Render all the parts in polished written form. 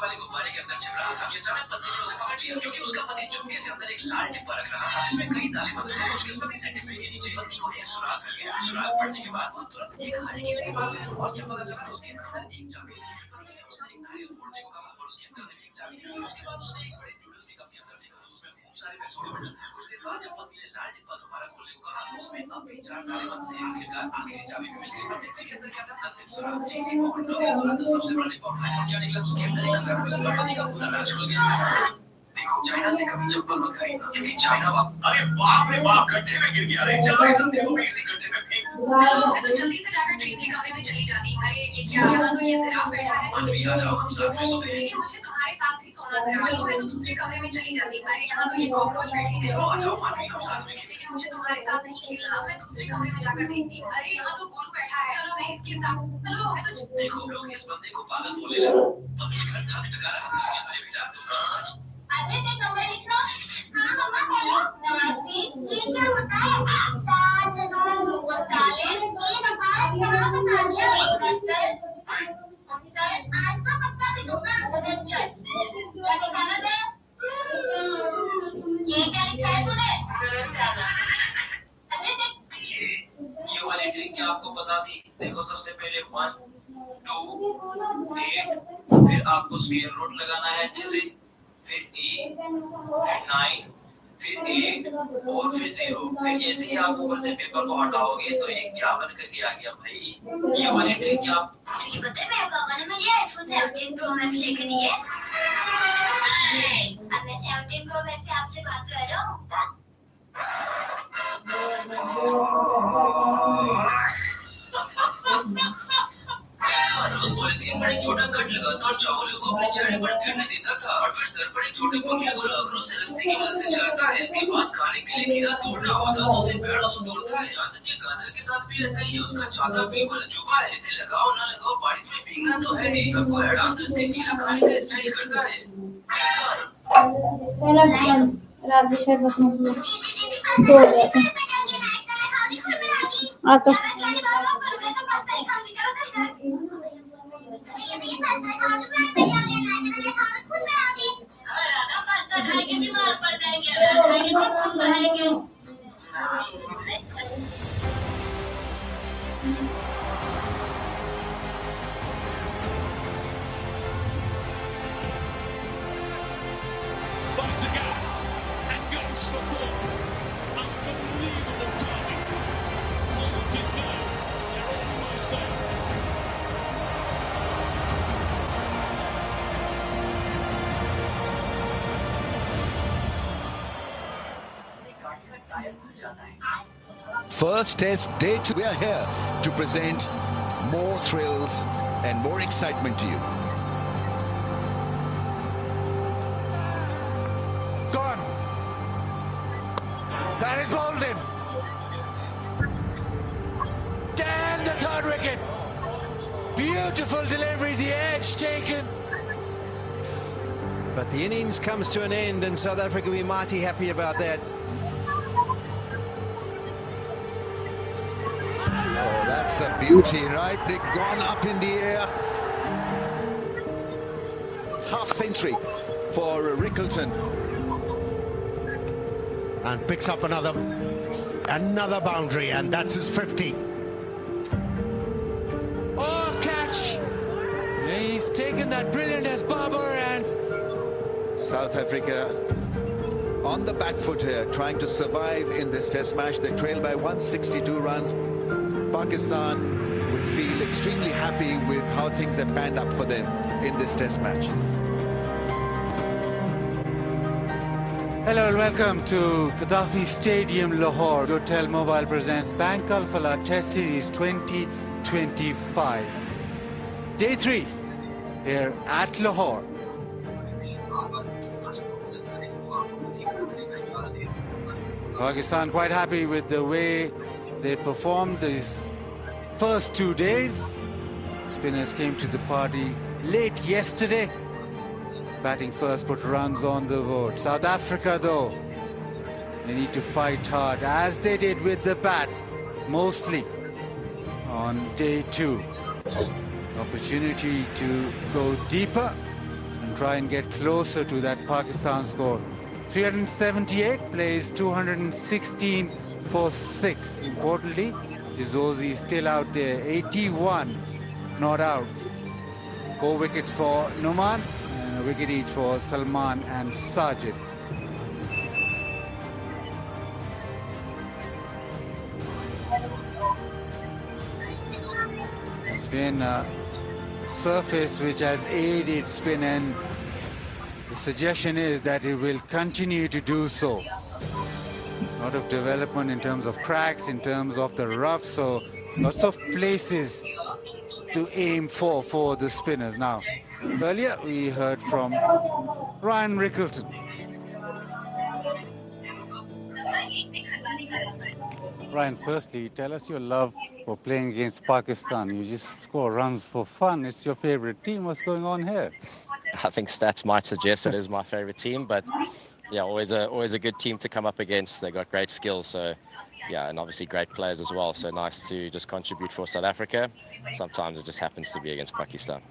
वाले गुब्बारे के अंदर छिप रहा था। ये अचानक पत्नी ने उसे पकड़ लिया क्योंकि उसका पति चुपके से अंदर एक लाल डिब्बा रख रहा था जिसमें कई ताले बंद थे। खुशकिस्मती से डिब्बे के नीचे पत्नी को एक सुराग मिल गया। सुराग पड़ने के बाद वो तुरंत एक हल्की सी आवाज आई और क्या पता चला उसके अंदर एक चाबी थी। उसने एक नारियल फोड़ने को कहा और उसके अंदर से एक चाबी निकाली। उसके बाद उसने एक बड़े नूडल्स के कप के अंदर देखा तो उसमें खूब सारे पैसों के बंडल थे। कुछ देर बाद जब पत्नी ने लाल डिब्बा दोबारा खोलने को कहा तो उसमें अब भी 4 ताले बंद थे। आखिरकार आखिरी चाबी भी मिल गई। अब डिब्बे के अंदर क्या था? अंतिम सुराग। जी बहुत लोग तुरंत सबसे बड़ा डिब्बा उठाया और क्या निकला? उसके अंदर एक हजार रुपये का पत्नी का पूरा राज खुल गया। देखो चाइना से कभी चप्पल मत खरीदना क्योंकि चाइना अरे बाप रे बाप, गड्ढे में गिर गया रे। चल भाई सब देखो इसी गड्ढे में फेंक। मैं तो जल्दी से जाकर ट्रेन के कमरे में चली जाती। अरे ये क्या, यहाँ तो ये सिराप बैठा है। मानवी आ जाओ हम साथ में सोते हैं। लेकिन मुझे तुम्हारे साथ भी सोना था। चलो मैं तो दूसरे कमरे में चली जाती। अरे यहाँ तो ये कॉकरोच बैठे हैं। चलो आ जाओ मानवी हम साथ में खेलें। लेकिन मुझे तुम्हारे साथ नहीं खेलना। मैं दूसरे कमरे में जाकर देखती। अरे यहाँ तो गोलू बैठा है। चलो मैं इसके साथ। चलो मैं तो देखो लोग इस बंदे को पागल बोले लगे। अब ये घर ठग रहा है। अरे बेटा तुम अरे ते नंबर लिखना। हाँ मम्मा हेलो नमस्ते। ये क्या होता है? 7 9 45 1 5 यहाँ बता दिया 71 आज तो पक्का भी दूंगा 49 क्या दिखाना था? ये क्या लिखा है तूने? अरे ये वाली ट्रिक क्या आपको पता थी? देखो सबसे पहले 1 2 8 फिर आपको स्क्वायर रूट लगाना है अच्छे से, फिर 8 फिर 9 फिर 8 और फिर 0। फिर जैसे ही आप ऊपर से पेपर को हटाओगे तो ये क्या बन करके आ गया भाई? ये वाली ट्रिक क्या मुझे पता है मेरे पापा ने मुझे आईफोन 17 प्रो मैक्स लेकर दिए। अब मैं 17 प्रो मैक्स से आपसे बात कर रहा हूँ। बड़े छोटा कट लगाता और चावलों को अपने चेहरे पर गिरने देता था और फिर सर पर एक छोटे पंखे को लगाकर उसे रस्सी की मदद से चलाता है। इसके बाद खाने के लिए खीरा तोड़ना होता तो उसे पेड़ों से तोड़ता है। यहाँ तक कि गाजर के साथ भी ऐसा ही है। उसका छाता बिल्कुल अजूबा है। जिसे लगाओ ना लगाओ बारिश में भीगना तो है ही। सबको हैरान तो इसके खीरा खाने का स्टाइल करता है। Finds a gap and goes for four. Unbelievable timing. Almost is now. They're almost there. First test, day 2. We are here to present more thrills and more excitement to you. Gone. That is bowled in. Damn the third wicket. Beautiful delivery, the edge taken. But the innings comes to an end and South Africa will be mighty happy about that. Oh, that's a beauty, right? They've gone up in the air. It's half century for Rickleton. And picks up another boundary, and that's his 50. Oh, catch! He's taken that brilliant as Babar and South Africa on the back foot here, trying to survive in this test match. They trail by 162 runs. Pakistan would feel extremely happy with how things have panned up for them in this test match. Hello and welcome to Gaddafi Stadium, Lahore. Gotel Mobile presents Bank Alfala Test Series 2025. Day 3 here at Lahore. Pakistan quite happy with the way they performed these first 2 days. Spinners came to the party late yesterday. Batting first, put runs on the board. South Africa, though, they need to fight hard, as they did with the bat, mostly on day 2. Opportunity to go deeper and try and get closer to that Pakistan score. 378 plays 216 for 6. Importantly, Jizozi is still out there. 81 not out. 4 wickets for Numan and a wicket each for Salman and Sajid. It's been a surface which has aided spin, and the suggestion is that it will continue to do so. A lot of development in terms of cracks, in terms of the rough, so lots of places to aim for the spinners. Now, earlier we heard from Ryan Rickleton. Ryan, firstly, tell us your love for playing against Pakistan. You just score runs for fun. It's your favorite team. What's going on here? I think stats might suggest it is my favorite team, but yeah, always a good team to come up against. They got great skills, so yeah, and obviously great players as well. So nice to just contribute for South Africa. Sometimes it just happens to be against Pakistan.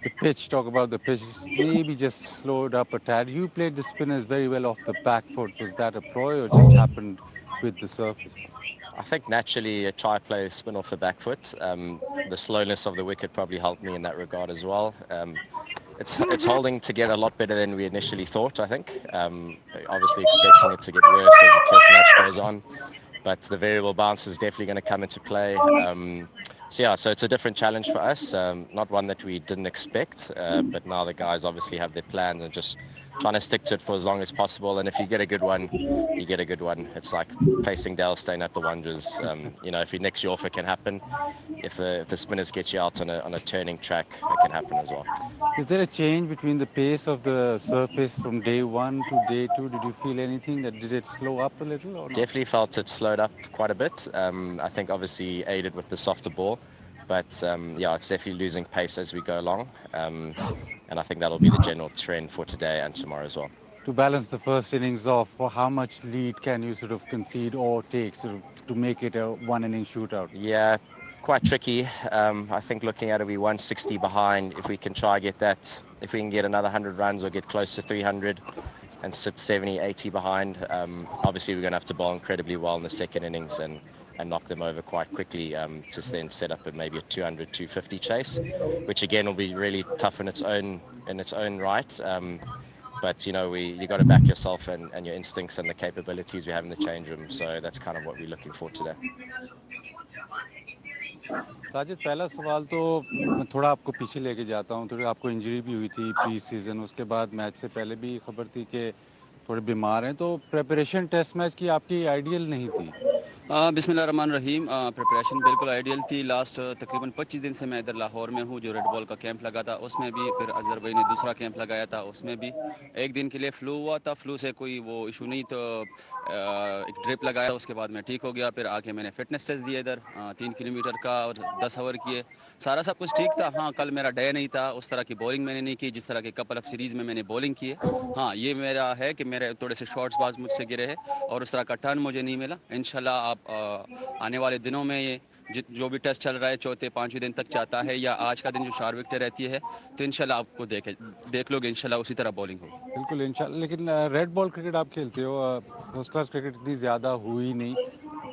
The pitch, talk about the pitch, maybe just slowed up a tad. You played the spinners very well off the back foot. Was that a ploy or just happened with the surface? I think naturally a try play spin off the back foot. The slowness of the wicket probably helped me in that regard as well. It's holding together a lot better than we initially thought, I think. Obviously expecting it to get worse as the test match goes on. But the variable bounce is definitely going to come into play. So it's a different challenge for us, not one that we didn't expect. But now the guys obviously have their plans and just trying to stick to it for as long as possible. And if you get a good one, you get a good one. It's like facing Dale Steyn at the Wanderers. If your next offer can happen, if the spinners get you out on a turning track, it can happen as well. Is there a change between the pace of the surface from day 1 to day 2? Did you feel anything did it slow up a little? Or not? Definitely felt it slowed up quite a bit. I think obviously aided with the softer ball. But it's definitely losing pace as we go along. And I think that'll be the general trend for today and tomorrow as well. To balance the first innings off, how much lead can you sort of concede or take to make it a one-inning shootout? Yeah, quite tricky. I think looking at it, we're 160 behind. If we can try get that, if we can get another 100 runs or get close to 300 and sit 70, 80 behind, obviously we're going to have to bowl incredibly well in the second innings and knock them over quite quickly to then set up maybe a 200, 250 chase, which again will be really tough in its own right. But you got to back yourself and your instincts and the capabilities we have in the change room. So that's kind of what we're looking for today. Sajid, पहला सवाल तो मैं थोड़ा आपको पीछे लेके जाता हूँ. थोड़ी आपको इंजरी भी हुई थी प्री सीजन, उसके बाद मैच से पहले भी खबर थी कि थोड़े बीमार हैं, तो प्रेपरेशन टेस्ट मैच की आपकी आइडियल नहीं थी. बिस्मिल्लाहिर्रहमानिर्रहीम. प्रिपरेशन बिल्कुल आइडियल थी. लास्ट तकरीबन 25 दिन से मैं इधर लाहौर में हूँ. जो रेड बॉल का कैंप लगा था उसमें भी, फिर अजहर भाई ने दूसरा कैंप लगाया था उसमें भी. एक दिन के लिए फ्लू हुआ था. फ्लू से कोई वो इशू नहीं, तो एक ड्रिप लगाया, उसके बाद मैं ठीक हो गया. फिर आके मैंने फिटनेस टेस्ट दिया इधर 3 किलोमीटर का और 10 आवर किए. सारा सब कुछ ठीक था. हाँ, कल मेरा डे नहीं था. उस तरह की बॉलिंग मैंने नहीं की जिस तरह की कपल ऑफ सीरीज़ में मैंने बॉलिंग की है. हाँ, ये मेरा है कि मेरे थोड़े से शॉट्स बाज मुझसे गिरे हैं और उस तरह का टर्न मुझे नहीं मिला. इंशाल्लाह आप आने वाले दिनों में ये जो भी टेस्ट चल रहा है 4-5वें दिन तक चाहता है या आज का दिन जो 4 विकेटें रहती है, तो इंशाल्लाह आपको देख लोगे इंशाल्लाह उसी तरह बॉलिंग होगी. बिल्कुल इंशाल्लाह. लेकिन रेड बॉल क्रिकेट आप खेलते हो, फर्स्ट क्लास क्रिकेट इतनी ज़्यादा हुई नहीं.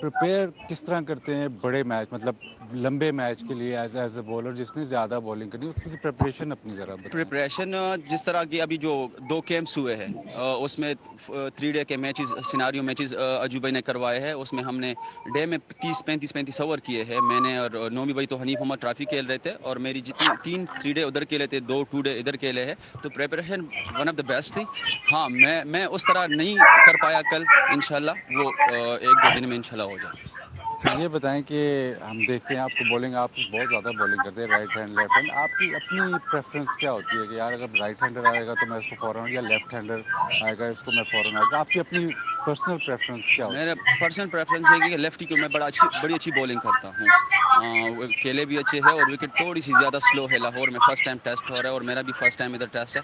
प्रिपेयर किस तरह करते हैं बड़े मैच, मतलब लंबे मैच के लिए एज ए बॉलर जिसने ज़्यादा बॉलिंग करनी, उसकी प्रिपरेशन अपनी ज़रा बताएं. प्रिपरेशन जिस तरह की अभी जो 2 कैंप्स हुए हैं उसमें 3 डे के मैचेस, सिनारियो मैचेस अजू भाई ने करवाए हैं. उसमें हमने डे में 30-35 ओवर किए हैं. मैंने और नोमी भाई तो हनीफ मोहम्मद ट्रॉफी खेल रहे थे और मेरी जितनी 3 डे उधर खेले थे, 2 डे इधर खेले हैं. तो preparation one of the best थी. हाँ, मैं उस तरह नहीं कर पाया कल. इंशाल्लाह वो 1-2 दिन में इंशाल्लाह हो जाए. ये बताएं कि हम देखते हैं आपको बॉलिंग, आप बहुत ज़्यादा बॉलिंग करते हैं, राइट हैंड लेफ्ट हैंड. आपकी अपनी प्रेफरेंस क्या होती है कि यार अगर राइट हैंडर आएगा तो मैं इसको फ़ौरन, या लेफ्ट हैंडर आएगा इसको मैं फ़ौरन आएगा? आपकी अपनी पर्सनल प्रेफरेंस क्या होती है? मेरा पर्सनल प्रेफरेंस है कि लेफ्टी को मैं बड़ी अच्छी बॉलिंग करता हूँ. खेले भी अच्छे है और विकेट थोड़ी सी ज़्यादा स्लो है. लाहौर में फर्स्ट टाइम टेस्ट हो रहा है और मेरा भी फर्स्ट टाइम इधर टेस्ट है.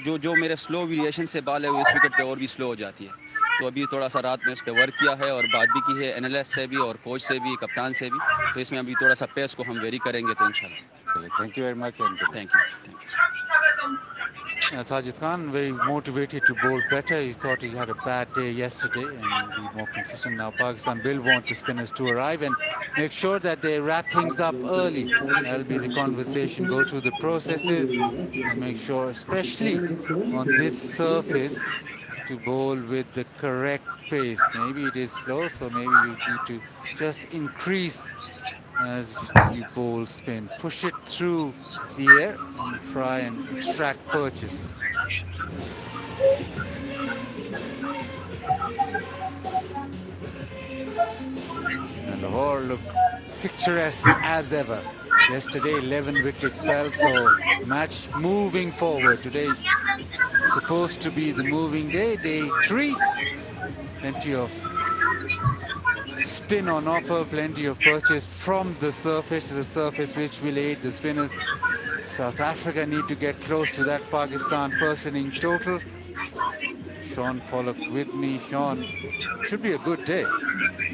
तो जो मेरे स्लो वेरिएशन से बॉल है वो इस विकेट पे और भी स्लो हो जाती है. तो अभी थोड़ा सा रात में उस पर वर्क किया है और बात भी की है एनालिस्ट से भी और कोच से भी, कप्तान से भी. तो इसमें अभी थोड़ा सा पेस को हम वेरी करेंगे तो इंशाल्लाह. Thank you very much. Thank you. Sajid Khan very motivated to bowl better. He thought he had a bad day yesterday and be more consistent. Now Pakistan will want the spinners to arrive and make sure that they wrap things up early. That'll be the conversation. Go through the processes and make sure, especially on this surface, to bowl with the correct pace. Maybe it is slow, so maybe you need to just increase as you bowl spin. Push it through the air and try and extract purchase. And Lahore look picturesque as ever. Yesterday 11 wickets fell, so match moving forward. Today supposed to be the moving day, day 3. Plenty of spin on offer, plenty of purchase from the surface, which will aid the spinners. South Africa need to get close to that Pakistan first inning total. Sean Pollock with me. Sean, should be a good day.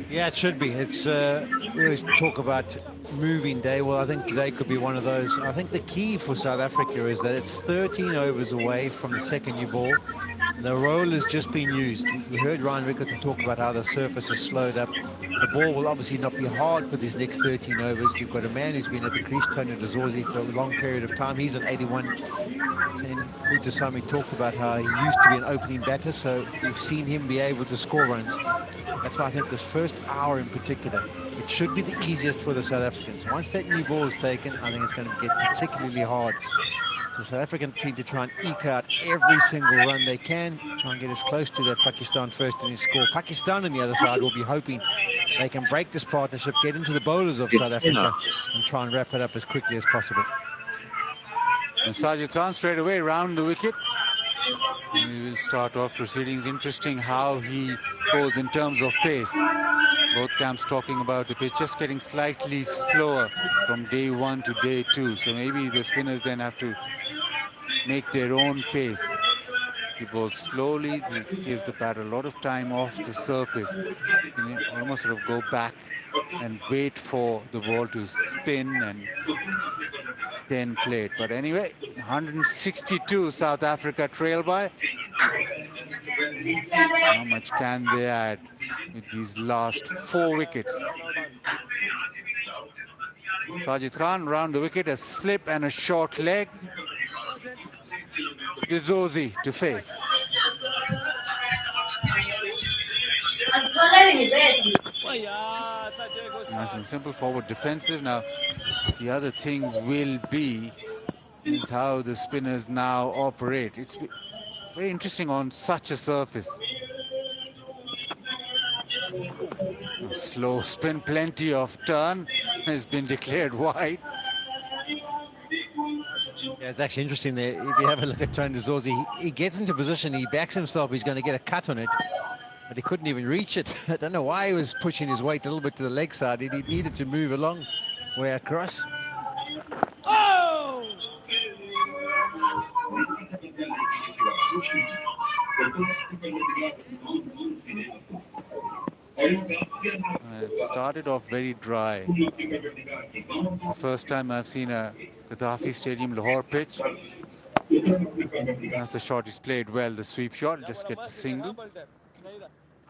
Yeah, it should be. It's we always talk about moving day. Well, I think today could be one of those. I think the key for South Africa is that it's 13 overs away from the second new ball. The roll has just been used. We heard Ryan Rickerton talk about how the surface has slowed up. The ball will obviously not be hard for these next 13 overs. You've got a man who's been at the crease, Tony de Zorzi, for a long period of time. He's on 81. Mutasami talked about how he used to be an opening batter, so we've seen him be able to score runs. That's why I think this first hour in particular, it should be the easiest for the South Africans. Once that new ball is taken, I think it's going to get particularly hard. So South African team to try and eke out every single run they can, try and get as close to that Pakistan first inning score. Pakistan on the other side will be hoping they can break this partnership, get into the bowlers of South Africa and try and wrap it up as quickly as possible. And Sajid Khan straight away round the wicket. And we will start off proceedings. Interesting how he bowls in terms of pace. Both camps talking about the pitch just getting slightly slower from day 1 to day 2. So maybe the spinners then have to make their own pace. He bowls slowly, he gives the batter a lot of time off the surface. You almost sort of go back and wait for the ball to spin and then play it. But anyway, 162 South Africa trail by. How much can they add with these last 4 wickets? Sajid Khan round the wicket, a slip and a short leg. De Zorzi to face. Nice and simple forward defensive. Now the other thing will be is how the spinners now operate. It's very interesting on such a surface. A slow spin, plenty of turn, has been declared wide. Yeah, it's actually interesting there. If you have a look at Tony de Zorzi, he gets into position, he backs himself, he's going to get a cut on it, but he couldn't even reach it. I don't know why he was pushing his weight a little bit to the leg side. He needed to move a long way across. Oh! It started off very dry. It's the first time I've seen a Gaddafi Stadium Lahore pitch. That's the shot he's played well, the sweep shot, just get the single.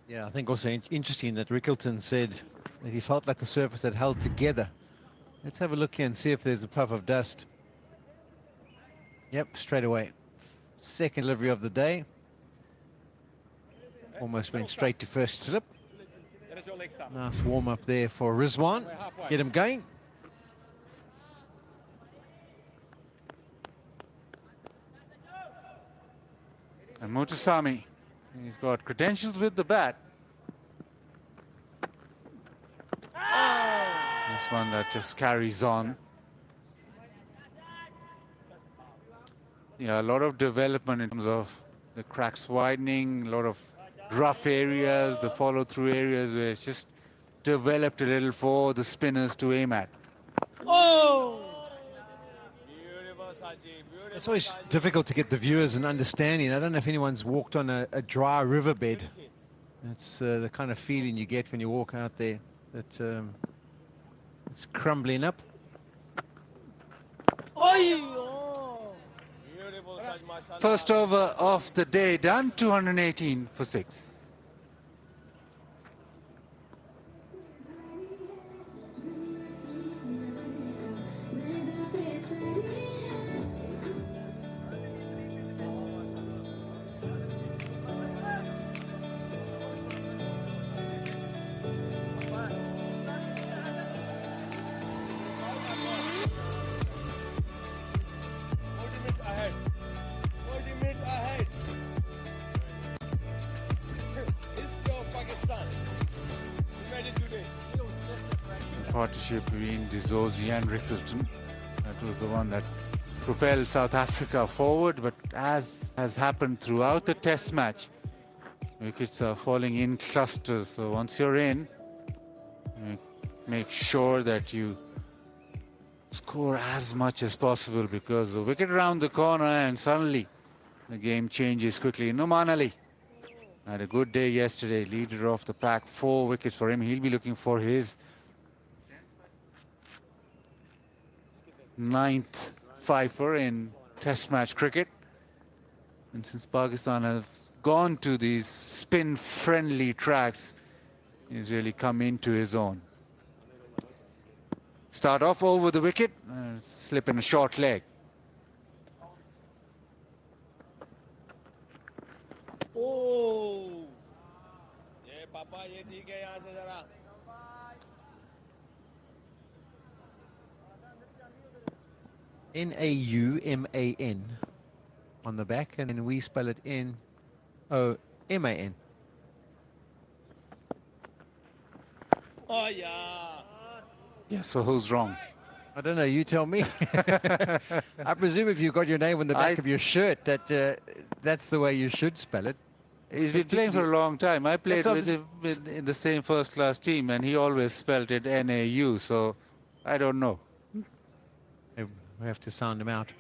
Yeah, I think also interesting that Rickerton said that he felt like the surface had held together. Let's have a look here and see if there's a puff of dust. Yep, straight away. Second delivery of the day. Almost went straight to first slip. Nice warm up there for Rizwan. Get him going. And Mutasami, he's got credentials with the bat. This one that just carries on. Yeah, a lot of development in terms of the cracks widening, a lot of rough areas, the follow-through areas where it's just developed a little for the spinners to aim at. Oh! It's always difficult to get the viewers an understanding. I don't know if anyone's walked on a dry riverbed. That's the kind of feeling you get when you walk out there. That it's crumbling up. Oh! First over of the day done, 218 for 6. Partnership between De Zorzi and Rickleton. That was the one that propelled South Africa forward, but as has happened throughout the test match, wickets are falling in clusters. So once you're in, make sure that you score as much as possible, because the wicket around the corner and suddenly the game changes quickly. Nouman Ali had a good day yesterday, leader of the pack, 4 wickets for him. He'll be looking for his 9th fifer in test match cricket. And since Pakistan have gone to these spin friendly tracks, he's really come into his own. Start off over the wicket, slip in a short leg. Oh, ये पापा ये ठीक है यहाँ से जरा. Nauman on the back, and then we spell it Noman. Oh yeah. Yeah, so who's wrong? I don't know, you tell me. I presume if you've got your name on the back of your shirt, that's the way you should spell it. He's been playing for a long time. I played with him in the same first-class team, and he always spelled it Nau, so I don't know. We have to sound him out.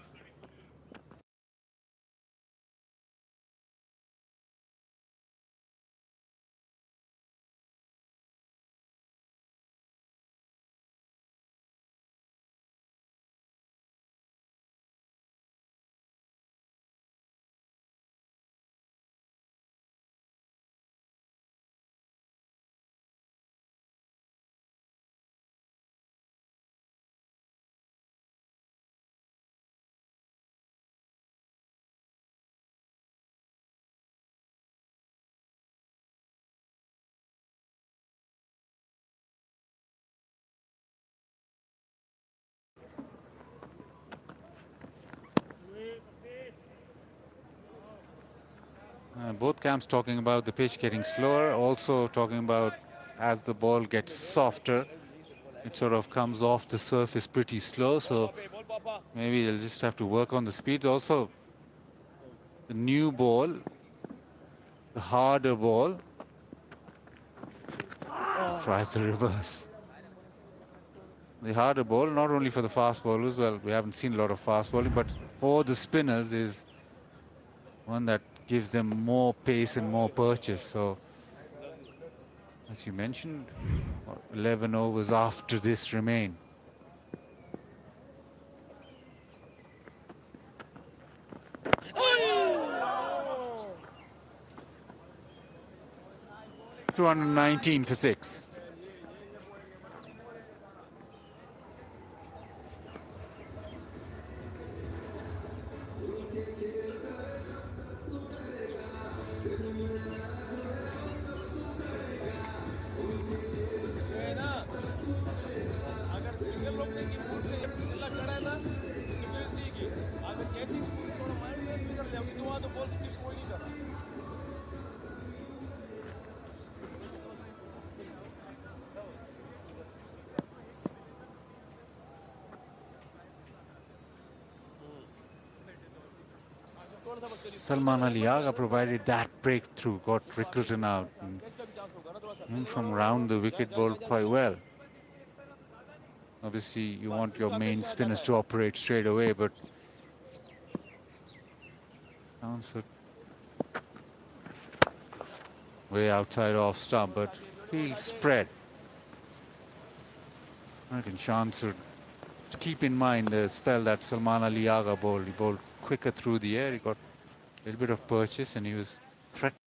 Both camps talking about the pitch getting slower, also talking about as the ball gets softer, it sort of comes off the surface pretty slow, so maybe they'll just have to work on the speed. Also, the new ball, the harder ball, tries the reverse. The harder ball, not only for the fast bowlers, well, we haven't seen a lot of fast bowling, but for the spinners is one that gives them more pace and more purchase. So, as you mentioned, 11 overs after this remain. Oh! 219 for 6. Salman Ali Agha provided that breakthrough, got Rickleton out, and from round the wicket bowled quite well. Obviously, you want your main spinners to operate straight away, but answered way outside off stump, but field spread. I reckon Shan should keep in mind the spell that Salman Ali Agha bowled. He bowled quicker through the air. He got a little bit of purchase and he was threatened.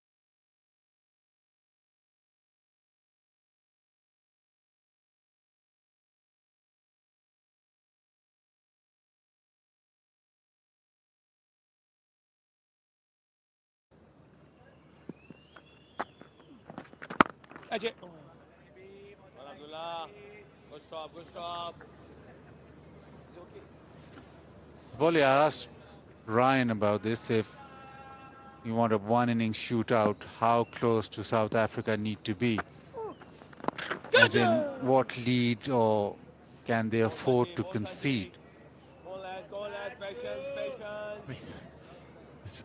That's it. Well, Abdullah. Good stop, good stop. It's okay. Bolly, I asked Ryan about this. If you want a one-inning shootout, how close to South Africa need to be? As in, what lead or can they afford to concede? Go lads, patience,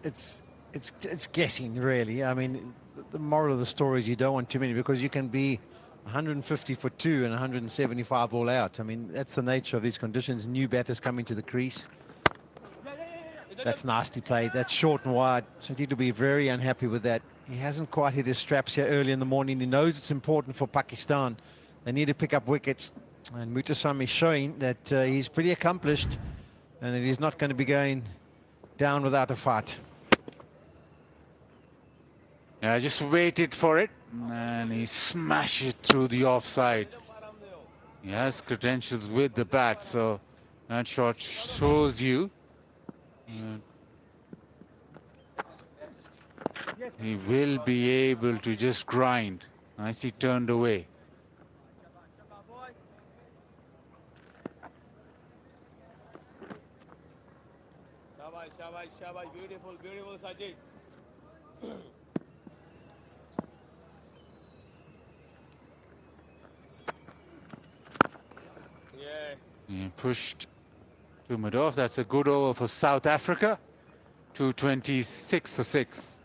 patience. It's guessing, really. I mean, the moral of the story is you don't want too many, because you can be 150 for 2 and 175 all out. I mean, that's the nature of these conditions. New batters coming to the crease. That's nasty play. That's short and wide. So he'll be very unhappy with that. He hasn't quite hit his straps here early in the morning. He knows it's important for Pakistan. They need to pick up wickets. And Mutasam is showing that he's pretty accomplished and that he's not going to be going down without a fight. Yeah, I just waited for it and he smashed it through the offside. He has credentials with the bat, so that shot shows you he will be able to just grind. Nicely turned away. Shabash, beautiful, beautiful, Sajid. He pushed to mid-off. That's a good over for South Africa. 226 for 6.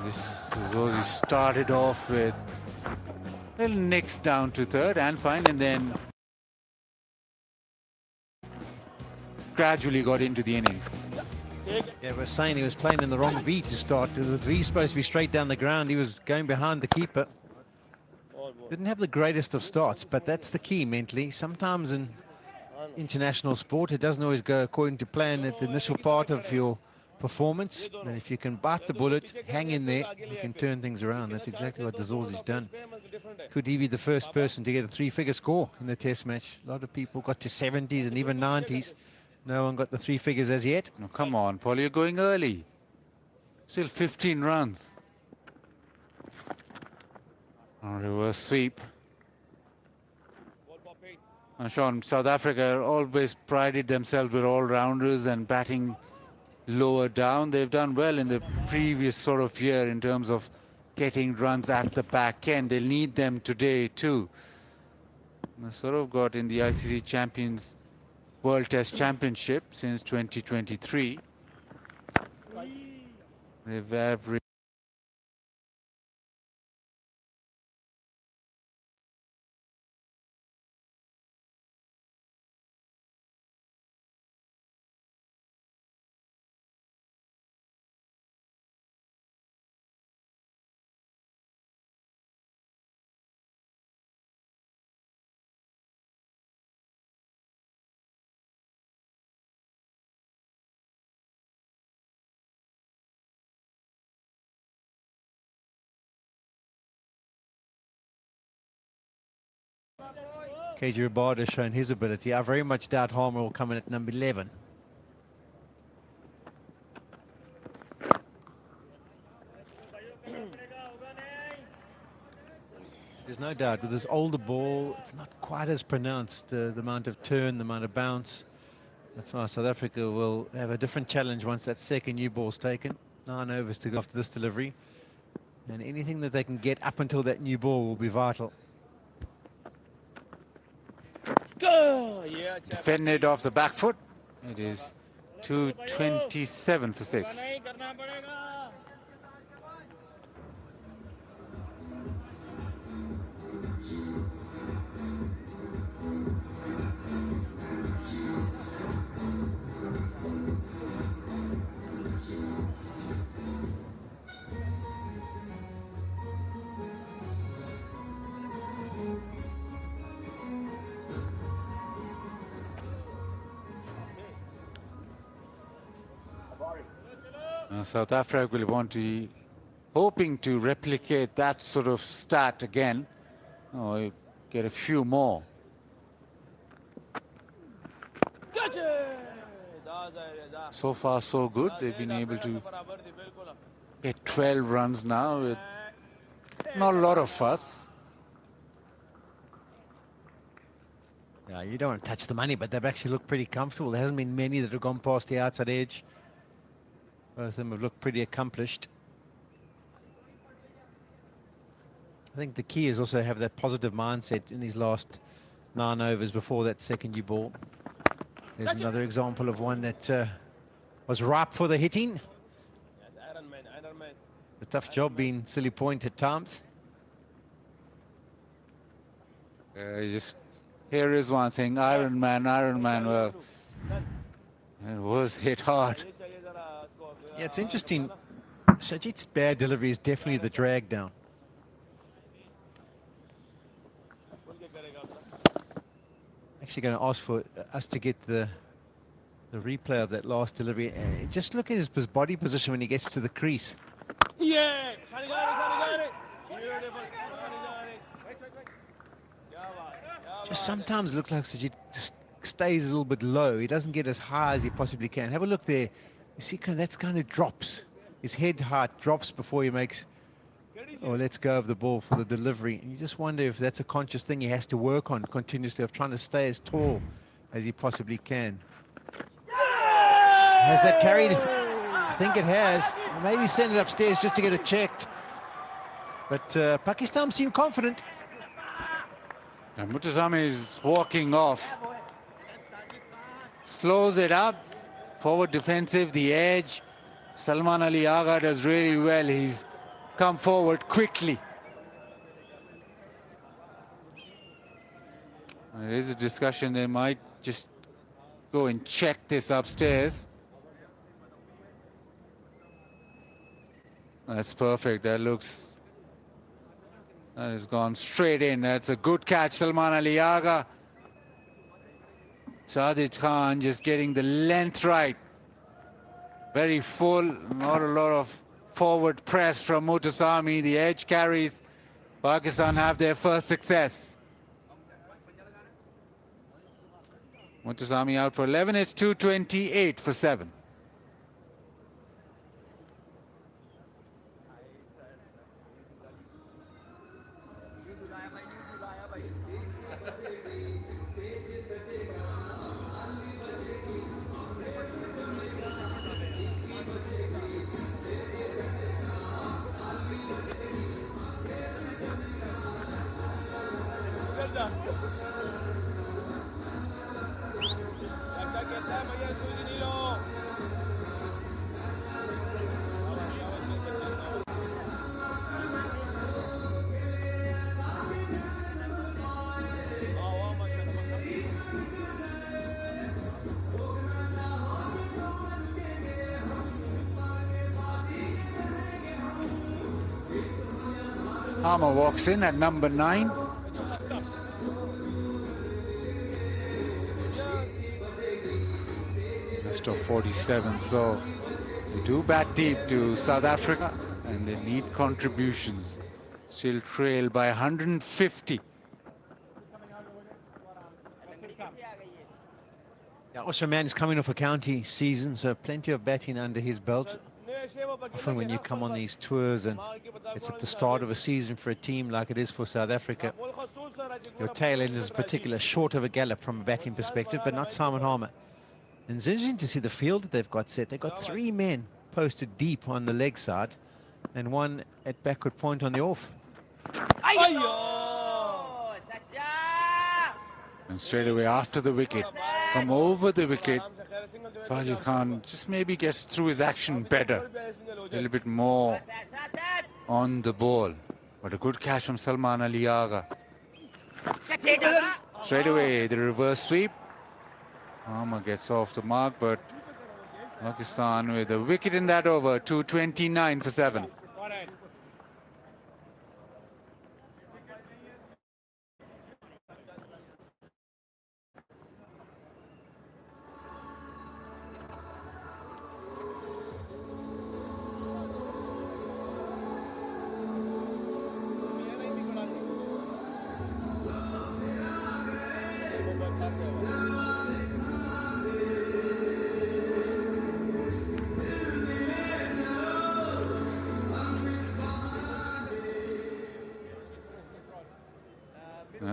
This Zozi started off with little nicks down to third and fine, and then gradually got into the innings. Yeah, we're saying he was playing in the wrong V to start. The V supposed to be straight down the ground. He was going behind the keeper. Didn't have the greatest of starts, but that's the key mentally. Sometimes in international sport, it doesn't always go according to plan at the initial part of your performance, and if you can bite the bullet, hang in there, you can turn things around. That's exactly what De Zorzi's done. Could he be the first person to get a 3-figure score in the test match? A lot of people got to 70s and even 90s. No one got the 3 figures as yet. No, come on, Paul, you're going early. Still 15 runs. Reverse sweep. Sean, South Africa always prided themselves with all-rounders and batting lower down. They've done well in the previous sort of year in terms of getting runs at the back end. They'll need them today too. They sort of got in the ICC Champions World Test Championship since 2023. They've averaged KJ Rabada has shown his ability. I very much doubt Harmer will come in at number 11. There's no doubt with this older ball, it's not quite as pronounced, the amount of turn, the amount of bounce. That's why South Africa will have a different challenge once that second new ball's taken. 9 overs to go after this delivery. And anything that they can get up until that new ball will be vital. defended off the back foot. It is 227 for 6. South Africa will want to, hoping to replicate that sort of stat again, or get a few more. So far so good. They've been able to get 12 runs now with not a lot of fuss. Yeah, you don't want to touch the money, but they've actually looked pretty comfortable. There hasn't been many that have gone past the outside edge. Both of them have looked pretty accomplished. I think the key is also have that positive mindset in these last 9 overs before that second new ball. There's another example of one that was ripe for the hitting. A tough job being silly point at times. Here is one thing, Iron Man, well, it was hit hard. Yeah, it's interesting. Sajid's bad delivery is definitely the drag down. Actually going to ask for us to get the replay of that last delivery. Just look at his body position when he gets to the crease. Yeah! Just sometimes look like Sajid just stays a little bit low. He doesn't get as high as he possibly can. Have a look there. You see, that's kind of drops. His head height drops before he makes or lets go of the ball for the delivery. And you just wonder if that's a conscious thing he has to work on continuously, of trying to stay as tall as he possibly can. Has that carried? I think it has. Maybe send it upstairs just to get it checked. But Pakistan seem confident. And Muthusamy is walking off. Slows it up. Forward defensive, the edge. Salman Ali Agha does really well. He's come forward quickly. There is a discussion, they might just go and check this upstairs. That's perfect. That has gone straight in. That's a good catch, Salman Ali Agha. Sajid Khan just getting the length right. Very full, not a lot of forward press from Muthusamy. The edge carries. Pakistan have their first success. Muthusamy out for 11. It's 228 for 7. Harmer walks in at number 9. Best of 47, so they do bat deep to South Africa and they need contributions. Still trail by 150. Yeah, also man is coming off a county season, so plenty of batting under his belt. Often when you come on these tours and it's at the start of a season for a team like it is for South Africa, your tail end is particular short of a gallop from a batting perspective, but not Simon Harmer. And it's interesting to see the field that they've got set. They've got 3 men posted deep on the leg side and 1 at backward point on the off. And straight away after the wicket, from over the wicket, Sajid Khan just maybe gets through his action better, a little bit more on the ball. But a good catch from Salman Ali Agha. Straight away, the reverse sweep. Armour gets off the mark, but Pakistan with a wicket in that over, 229 for 7.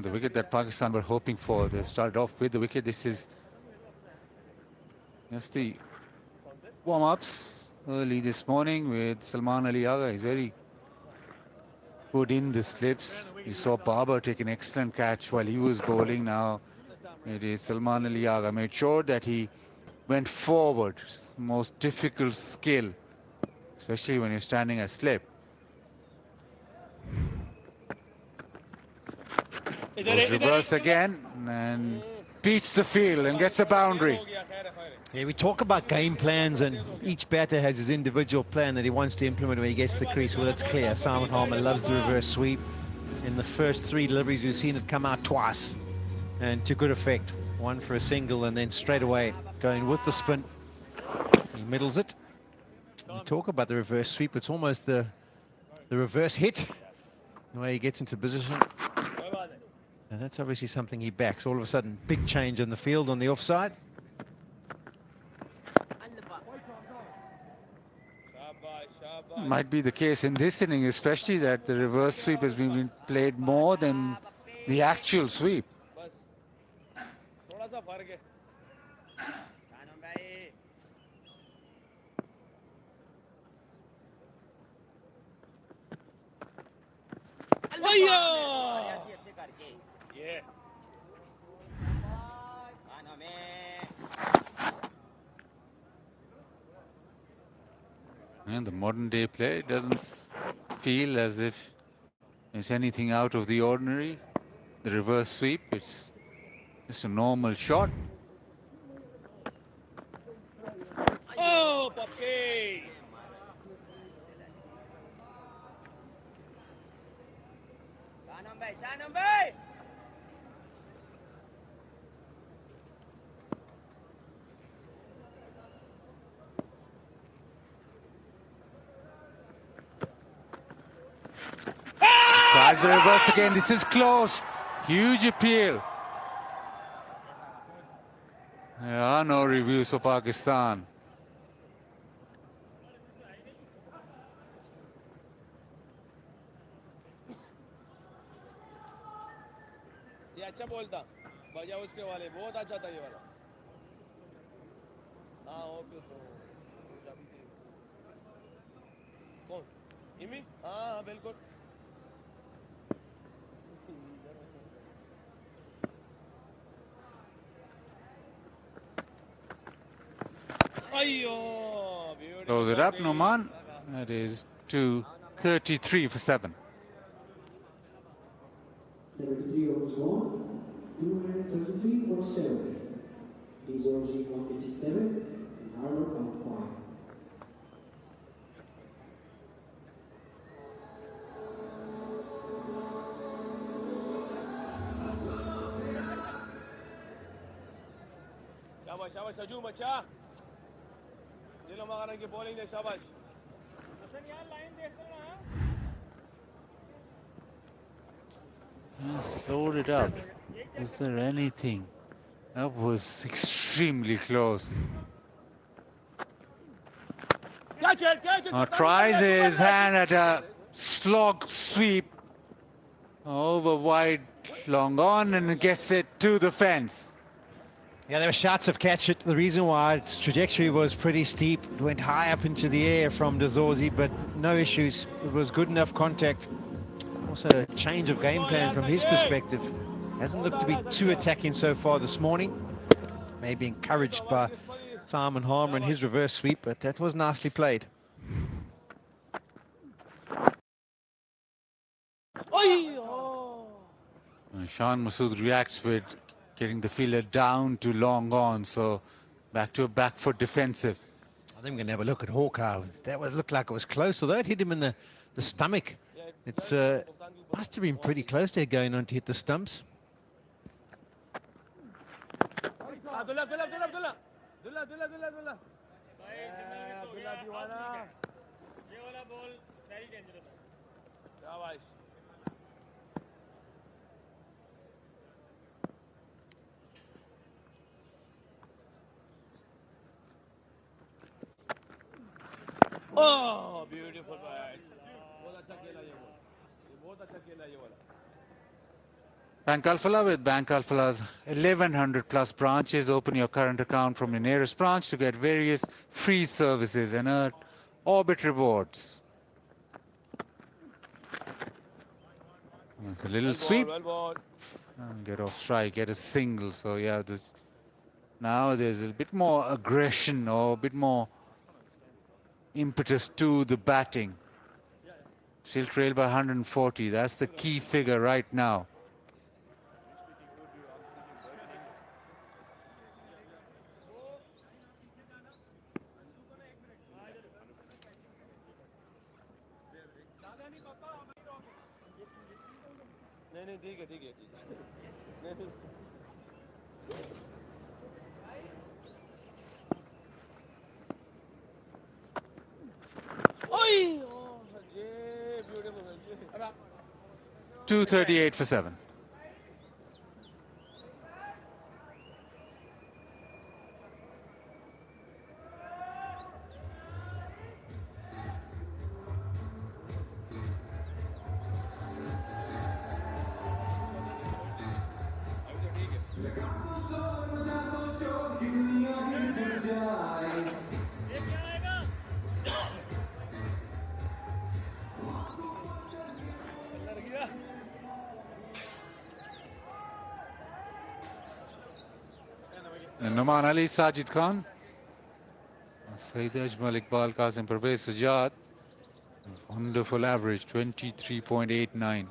The wicket that Pakistan were hoping for. They started off with the wicket. This is just the warm-ups early this morning with Salman Ali Agha. He's very good in the slips. You saw Babar take an excellent catch while he was bowling. Now it is Salman Ali Agha. Made sure that he went forward. Most difficult skill, especially when you're standing a slip. Goes reverse again and beats the field and gets a boundary. Yeah, we talk about game plans, and each batter has his individual plan that he wants to implement when he gets to the crease. Well, it's clear. Salman Harmer loves the reverse sweep. In the first 3 deliveries, we've seen it come out twice, and to good effect. One for a single, and then straight away going with the spin. He middles it. You talk about the reverse sweep. It's almost the reverse hit, the way he gets into position. And that's obviously something he backs. All of a sudden, big change on the field on the offside. Might be the case in this inning, especially that the reverse sweep has been played more than the actual sweep. And the modern day play doesn't feel as if it's anything out of the ordinary. The reverse sweep, it's just a normal shot. Oh, Popsy! Tries the reverse again. This is close. Huge appeal. There are no reviews for Pakistan. ये अच्छा बोलता बजा उसके वाले बहुत अच्छा था ये वाला हाँ ओके तो कौन इमी हाँ बिल्कुल Close it up, Noman. That is 233 for 7. 73 overs gone, 233 for 7. These overs 187 and Harvard on 5. शाबाश शाबाश सजू बच्चा दिलो मगाना की बॉलिंग दे शाबाश यार लाइन देखते ना Slowed it up. Is there anything? That was extremely close. Catch it, Now tries his hand at a slog sweep over wide, long on, and gets it to the fence. Yeah, there were shots of catch it. The reason why its trajectory was pretty steep. It went high up into the air from Dazorzi, but no issues. It was good enough contact. Also a change of game plan from his perspective. Hasn't looked to be too attacking so far this morning. Maybe encouraged by Simon Harmer and his reverse sweep, but that was nicely played. Shan Masood reacts with getting the fielder down to long on, so back to a back foot defensive. I think we're going to have a look at Hawkeye. That looked like it was close, although it hit him in the stomach. It's must have been pretty close there going on to hit the stumps. Oh, beautiful ball. Bank Alphala. With Bank Alphala's 1100 plus branches, open your current account from your nearest branch to get various free services and earn Orbit rewards. It's a little sweep. Get off strike, get a single. So yeah, now there's a bit more aggression or a bit more impetus to the batting. Still trailed by 140. That's the key figure right now. Oh, 238 for 7. Noman Ali, Sajid Khan, Saeed Ajmal, Iqbal Qasim, Parvez Sajjad. Wonderful average, 23.89.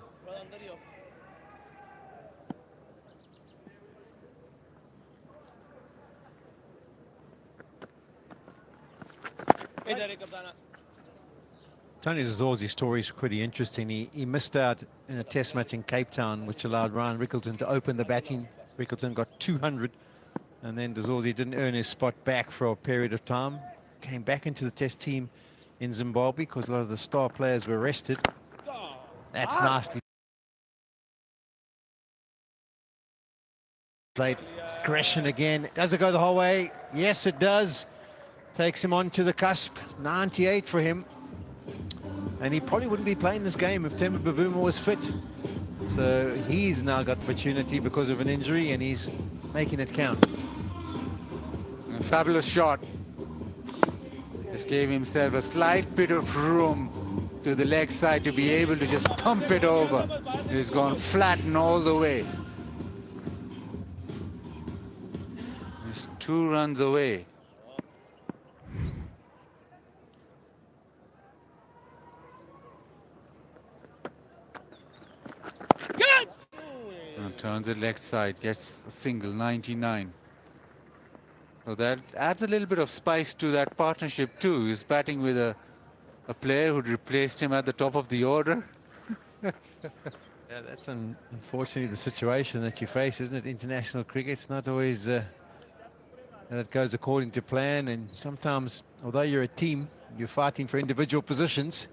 Tony Dazorzi's story is pretty interesting. He missed out in a test match in Cape Town, which allowed Ryan Rickleton to open the batting. Rickleton got 200, and then Dazorzi didn't earn his spot back for a period of time. Came back into the test team in Zimbabwe because a lot of the star players were rested. That's nasty. Played aggression again. Does it go the whole way? Yes, it does. Takes him on to the cusp. 98 for him. And he probably wouldn't be playing this game if Temba Bavuma was fit. So he's now got the opportunity because of an injury, and he's making it count. A fabulous shot. Just gave himself a slight bit of room to the leg side to be able to just pump it over. He's gone flatten all the way. He's 2 runs away. Turns it leg side, gets a single, 99. So that adds a little bit of spice to that partnership too. He's batting with a player who'd replaced him at the top of the order. Yeah, that's unfortunately the situation that you face, isn't it? International cricket, it's not always that it goes according to plan, and sometimes, although you're a team, you're fighting for individual positions.